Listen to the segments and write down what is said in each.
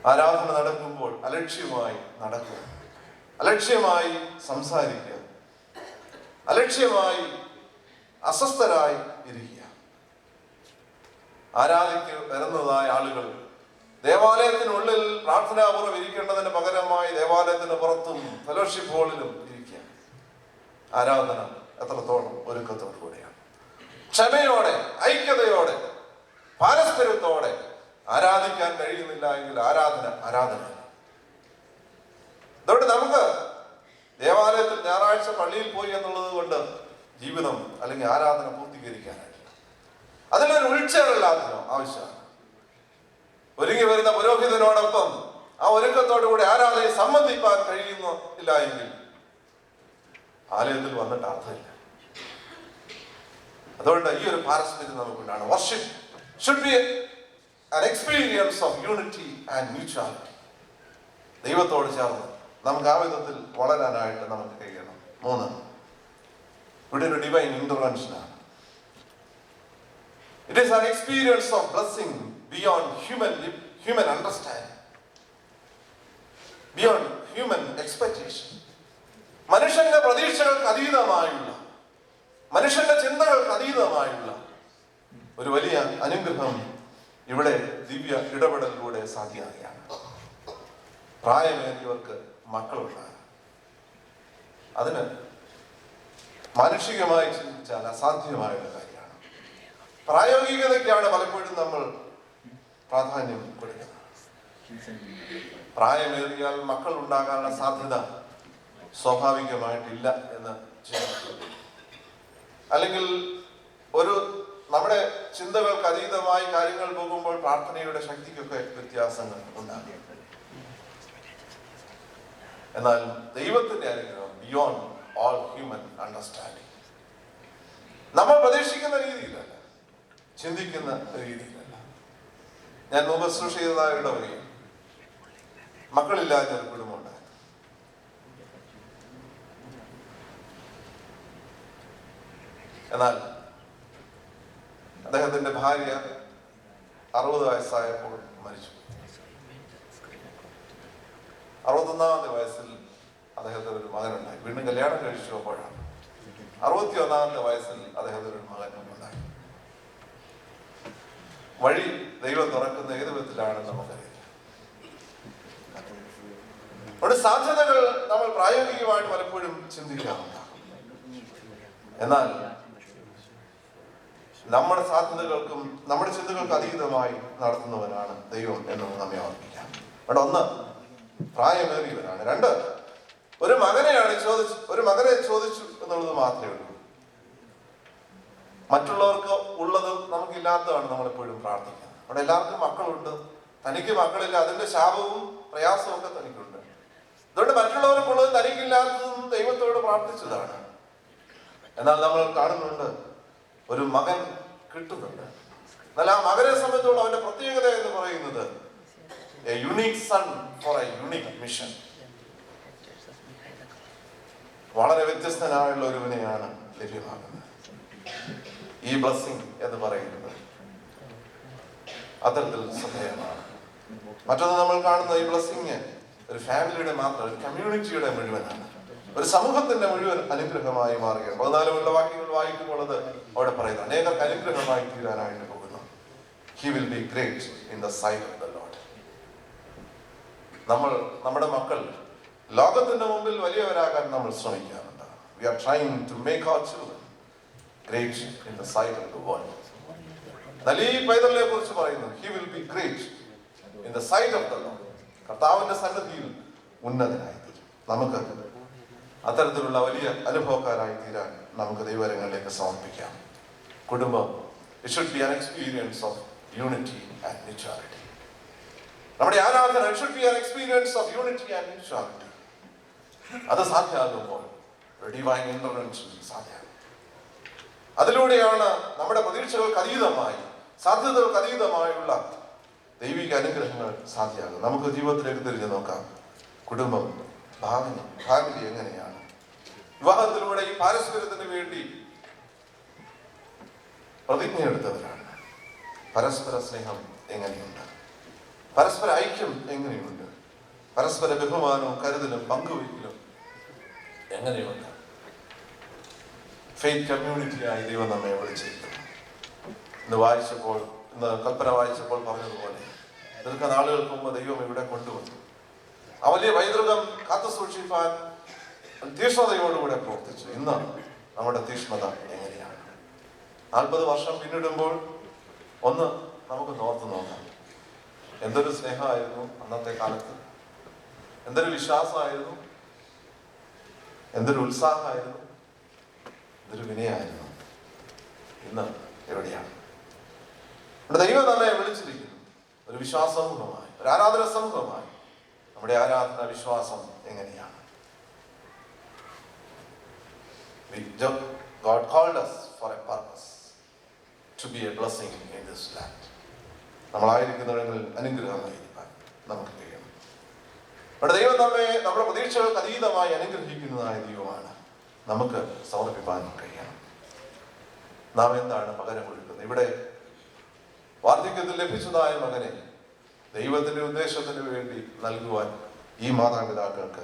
ആരാധന നടക്കുമ്പോൾ അലക്ഷ്യമായി നടക്കുക, അലക്ഷ്യമായി സംസാരിക്കുക, അലക്ഷ്യമായി അസ്വസ്ഥരായി ഇരിക്കുക. ആരാധിക്ക് വരുന്നതായ ആളുകൾ ദേവാലയത്തിനുള്ളിൽ പ്രാർത്ഥനാപൂർവ്വം ഇരിക്കേണ്ടതിന് പകരമായി ദേവാലയത്തിന് പുറത്തും ഫെലോഷിപ്പ് ഹാളിലും ഇരിക്കുക. ആരാധന എത്രത്തോളം ഒരുക്കത്തോടു കൂടിയാണ്, ക്ഷമയോടെ, ഐക്യതയോടെ, പാരസ്പര്യത്തോടെ ആരാധിക്കാൻ കഴിയുന്നില്ല എങ്കിൽ ആരാധനയല്ല. അതുകൊണ്ട് നമുക്ക് ദേവാലയത്തിൽ ഞായറാഴ്ച പള്ളിയിൽ പോയി എന്നുള്ളത് കൊണ്ട് ജീവിതം അല്ലെങ്കിൽ ആരാധന പൂർത്തീകരിക്കാനായില്ല. അതിലൊരു ഉൾച്ചേരല്ലാത്തിനോ ആവശ്യമാണ്. ഒരുങ്ങി വരുന്ന പുരോഹിതനോടൊപ്പം ആ ഒരുക്കത്തോടു കൂടി ആരാധനയെ സംബന്ധിക്കാൻ കഴിയുന്നില്ല എങ്കിൽ ആലയത്തിൽ വന്നിട്ട് അർത്ഥമില്ല. അതുകൊണ്ട് ഈ ഒരു പാരസ്പര്യം നമുക്കുണ്ടാണ്. Worship should be an experience of unity and mutuality. ദൈവത്തോട് ചേർന്ന് നമുക്ക് ആ വിധത്തിൽ വളരാനായിട്ട് നമുക്ക് കഴിയണം. 3, ഇവിടെ ഒരു divine ഇന്റർവെൻഷനാണ്. It is an experience of blessing beyond human understanding, beyond human expectation. മനുഷ്യന്റെ പ്രതീക്ഷകൾക്ക് അതീതമായുള്ള, മനുഷ്യന്റെ ചിന്തകൾക്ക് അതീതമായുള്ള ഒരു വലിയ അനുഗ്രഹം ഇവിടെ ദിവ്യ ഇടപെടലിലൂടെ സാധ്യമാകുകയാണ്. പ്രായമേറിയവർക്ക് മക്കളുണ്ടാകും. അതിന് മാനുഷികമായി ചിന്തിച്ചാൽ അസാധ്യമായ ഒരു കാര്യമാണ്. പ്രായോഗികതയ്ക്കാണ് പലപ്പോഴും നമ്മൾ പ്രാധാന്യം കൊടുക്കുന്നത്. പ്രായമേറിയാൽ മക്കൾ ഉണ്ടാകാനുള്ള സാധ്യത സ്വാഭാവികമായിട്ടില്ല എന്ന് ചിന്തിക്കുന്നു. അല്ലെങ്കിൽ ഒരു നമ്മുടെ ചിന്തകൾക്ക് അതീതമായി കാര്യങ്ങൾ പോകുമ്പോൾ പ്രാർത്ഥനയുടെ ശക്തിക്കൊക്കെ വ്യത്യാസങ്ങൾ ഉണ്ടാകും. എന്നാൽ ദൈവത്തിന്റെ അനുഗ്രഹം ബിയോണ്ട് ഓൾ ഹ്യൂമൻ അണ്ടർസ്റ്റാൻഡിങ്. നമ്മൾ പ്രതീക്ഷിക്കുന്ന രീതിയിലല്ല, ചിന്തിക്കുന്ന രീതിയിലല്ല. ഞാൻ മുമ്പ് ശുശ്രൂഷ ചെയ്തതായ ഇടവകയിൽ മക്കളില്ലാത്ത ഒരു കുടുംബം ഉണ്ടായി. എന്നാൽ അദ്ദേഹത്തിന്റെ ഭാര്യ 60 വയസ്സായപ്പോൾ മരിച്ചു. 61-ാമത്തെ വയസ്സിൽ അദ്ദേഹത്തിന് ഒരു മകനുണ്ടായി. വീണ്ടും കല്യാണം കഴിച്ചപ്പോഴാണ് 61-ാമത്തെ വയസ്സിൽ അദ്ദേഹത്തിന് ഒരു മകൻ ഉണ്ടായി. വഴി ദൈവം തുറക്കുന്ന ഏത് വിധത്തിലാണ് നമുക്കറിയില്ല. ഒരു സാധ്യതകൾ നമ്മൾ പ്രായോഗികമായിട്ട് പലപ്പോഴും ചിന്തിക്കാറുണ്ട്. എന്നാൽ നമ്മുടെ സാധ്യതകൾക്കും നമ്മുടെ ചിന്തകൾക്ക് അതീതമായി നടത്തുന്നവനാണ് ദൈവം എന്ന് നമ്മെ ഓർമ്മിക്കാം. അവിടെ 1, പ്രായമേറിയവനാണ്. 2, ഒരു മകനെ ചോദിച്ചു എന്നുള്ളത് മാത്രമേ ഉള്ളൂ. മറ്റുള്ളവർക്ക് ഉള്ളതും നമുക്കില്ലാത്തതാണ് നമ്മളെപ്പോഴും പ്രാർത്ഥിക്കുന്നത്. അവിടെ എല്ലാവർക്കും മക്കളുണ്ട്, തനിക്ക് മക്കളില്ല. അതിന്റെ ശാപവും പ്രയാസവും ഒക്കെ തനിക്കുണ്ട്. അതുകൊണ്ട് മറ്റുള്ളവർക്കുള്ളത് തനിക്കില്ലാത്തതും ദൈവത്തോട് പ്രാർത്ഥിച്ചതാണ്. എന്നാൽ നമ്മൾ കാണുന്നുണ്ട് ഒരു മകൻ കിട്ടുന്നുണ്ട്. എന്നാൽ ആ മകനെ സംബന്ധിച്ചോളം അവന്റെ പ്രത്യേകത എന്ന് പറയുന്നത് a unique son for a unique mission. വളരെ വ്യത്യസ്തനായുള്ള ഒരുവനെയാണ് ലഭ്യമാകുന്നത്. ഈ ബ്ലെസ്സിംഗ് എന്ന് പറയുന്നത് അത്തരത്തിൽ ശ്രദ്ധേയമാണ്. മറ്റൊന്ന് നമ്മൾ കാണുന്ന ഈ ബ്ലെസ്സിംഗ് ഒരു ഫാമിലിയുടെ മാത്രം, ഒരു കമ്മ്യൂണിറ്റിയുടെ മുഴുവനാണ്, ഒരു സമൂഹത്തിന്റെ മുഴുവൻ അനുഗ്രഹമായി മാറുകയാണ്. 14 വാക്യങ്ങൾ വായിക്കുമ്പോൾ അത് അവിടെ പറയുന്നത് അനേകർക്ക് അനുഗ്രഹമായി തീരാനായിട്ട് പോകുന്നു. He will be great in the sight of the Lord. നമ്മുടെ മക്കൾ ലോകത്തിന്റെ മുമ്പിൽ വലിയവരാകാൻ നമ്മൾ ശ്രമിക്കാറുണ്ട്. We are trying to make our children great in the sight of the world. ഈ പൈതലിനെ കുറിച്ച് പറയുന്നു He will be great in the sight of the Lord. കർത്താവിന്റെ സന്നിധിയിൽ ഉന്നതനായി തീരും. നമുക്ക് അത്തരത്തിലുള്ള വലിയ അനുഭവക്കാരായി തീരാൻ നമുക്ക് ദൈവകരങ്ങളിലേക്ക് സമർപ്പിക്കാം. കുടുംബം it should be an experience of unity and mutuality. നമ്മുടെ ആരാധന it should be an experience of unity and mutuality. അത് സാധ്യമാകുമ്പോൾ ഡിവൈൻ ഇന്റർവെൻഷൻ സാധ്യമാകും. അതിലൂടെയാണ് നമ്മുടെ പ്രതീക്ഷകൾക്ക് അതീതമായി, സാധ്യതകൾക്ക് അതീതമായുള്ള ദൈവിക അനുഗ്രഹങ്ങൾ സാധ്യമാകും. നമുക്ക് ജീവിതത്തിലേക്ക് തിരിഞ്ഞു നോക്കാം. കുടുംബം, ഫാമിലി എങ്ങനെയാണ്? വിവാഹത്തിലൂടെ ഈ പാരസ്പര്യത്തിന് വേണ്ടി പ്രതിജ്ഞയെടുത്തവരാണ്. പരസ്പര സ്നേഹം എങ്ങനെയുണ്ട്? പരസ്പര ഐക്യം എങ്ങനെയുണ്ട്? പരസ്പര ബഹുമാനവും കരുതലും പങ്കുവയ്ക്കലും എങ്ങനെയുണ്ട്? ഫെയ്ത്ത് കമ്മ്യൂണിറ്റിയായി ദൈവം നമ്മെ വിളിച്ചിരിക്കുന്നു. ഇന്ന് കൽപ്പന വായിച്ചപ്പോൾ പറഞ്ഞതുപോലെ ദീർഘനാളുകൾക്ക് മുമ്പ് ദൈവം ഇവിടെ കൊണ്ടുവന്നു. ആ വലിയ പൈതൃകം കാത്തു സൂക്ഷിക്കാൻ തീക്ഷ്ണതയോടുകൂടെ പ്രവർത്തിച്ചു. ഇന്ന് നമ്മുടെ തീക്ഷ്ണത എങ്ങനെയാണ്? 40 വർഷം പിന്നിടുമ്പോൾ ഒന്ന് നമുക്ക് ഓർത്ത് നോക്കാം. എന്തൊരു സ്നേഹമായിരുന്നു അന്നത്തെ കാലത്ത്, എന്തൊരു വിശ്വാസമായിരുന്നു, എന്തൊരു ഉത്സാഹമായിരുന്നു, എന്തൊരു വിനയമായിരുന്നു. ഇന്ന് എവിടെയാണ്? ദൈവം നമ്മെ വിളിച്ചിരിക്കുന്നു ഒരു വിശ്വാസ സമൂഹമായി, ഒരു ആരാധന സമൂഹമായി. നമ്മുടെ ആരാധന വിശ്വാസം എങ്ങനെയാണ്? God called us for a purpose, to be a blessing in this land. നമ്മളായിരിക്കുന്നിടങ്ങളിൽ അനുഗ്രഹമായിരിക്കാൻ നമുക്ക് കഴിയണം. നമ്മുടെ ദൈവം നമ്മെ നമ്മുടെ പ്രതീക്ഷകൾക്ക് അതീതമായി അനുഗ്രഹിക്കുന്നതായ ദൈവമാണ്. നമുക്ക് സമർപ്പിക്കാൻ കഴിയണം. നാം എന്താണ് പകരം കൊടുക്കുന്നത്? ഇവിടെ വാർദ്ധക്യത്തിൽ ലഭിച്ചതായ മകനെ ദൈവത്തിന്റെ ഉദ്ദേശത്തിന് വേണ്ടി നൽകുവാൻ ഈ മാതാപിതാക്കൾക്ക്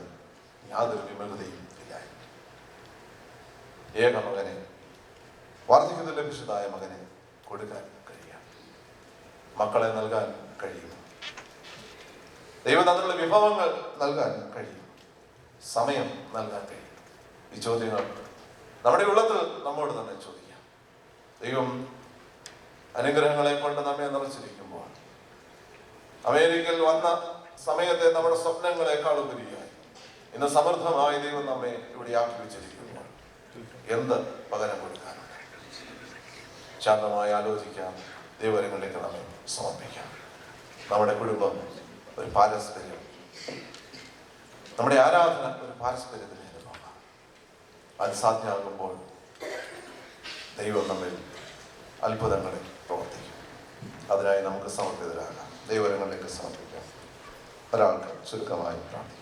യാതൊരു വിമുഖതയും ഇല്ല. ഏക മകനെ, വാർദ്ധക്യത്തിൽ ലഭിച്ചതായ മകനെ കൊടുക്കാൻ കഴിയാം. മക്കളെ നൽകാൻ കഴിയും. ദൈവം തന്നിലുള്ള വിഭവങ്ങൾ നൽകാൻ കഴിയും. സമയം നൽകാൻ കഴിയും. ഈ ചോദ്യങ്ങൾ നമ്മുടെ ഉള്ളത്തിൽ നമ്മോട് തന്നെ ചോദിക്കാം. ദൈവം അനുഗ്രഹങ്ങളെ കൊണ്ട് നമ്മെ നിറച്ചിരിക്കുമ്പോൾ, അമേരിക്കയിൽ വന്ന സമയത്തെ നമ്മുടെ സ്വപ്നങ്ങളെക്കാൾ ഉപരിയായി ഇന്ന് സമൃദ്ധമായി ദൈവം നമ്മെ ഇവിടെ ആക്കി വെച്ചിരിക്കുമ്പോൾ എന്ത് പകരം കൊടുക്കാനുണ്ട്? ശാന്തമായി ആലോചിക്കാം. ദൈവങ്ങളിലേക്ക് നമ്മെ സമർപ്പിക്കാം. നമ്മുടെ കുടുംബം ഒരു പാരസ്പര്യം, നമ്മുടെ ആരാധന ഒരു പാരസ്പര്യത്തിന് അനുഭവമാണ്. അത് സാധ്യമാകുമ്പോൾ ദൈവം നമ്മിൽ അത്ഭുതങ്ങളെ പ്രവർത്തിക്കും. അതിനായി നമുക്ക് സമർപ്പിതരാകാം. ദൈവങ്ങളിലേക്ക് സമർപ്പിക്കാം. ഒരാൾക്ക് ചുരുക്കമായി പ്രാർത്ഥിക്കാം.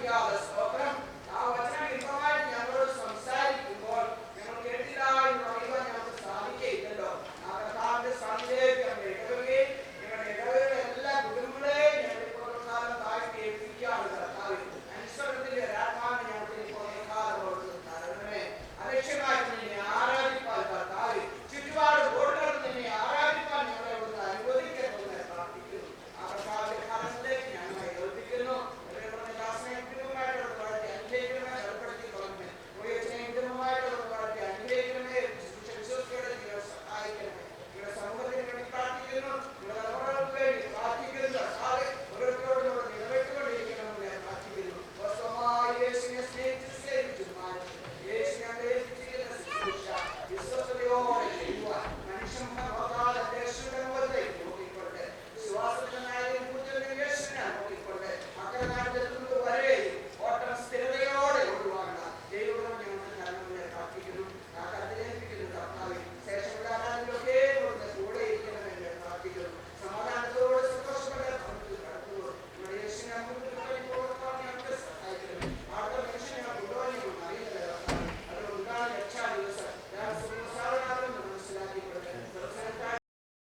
careless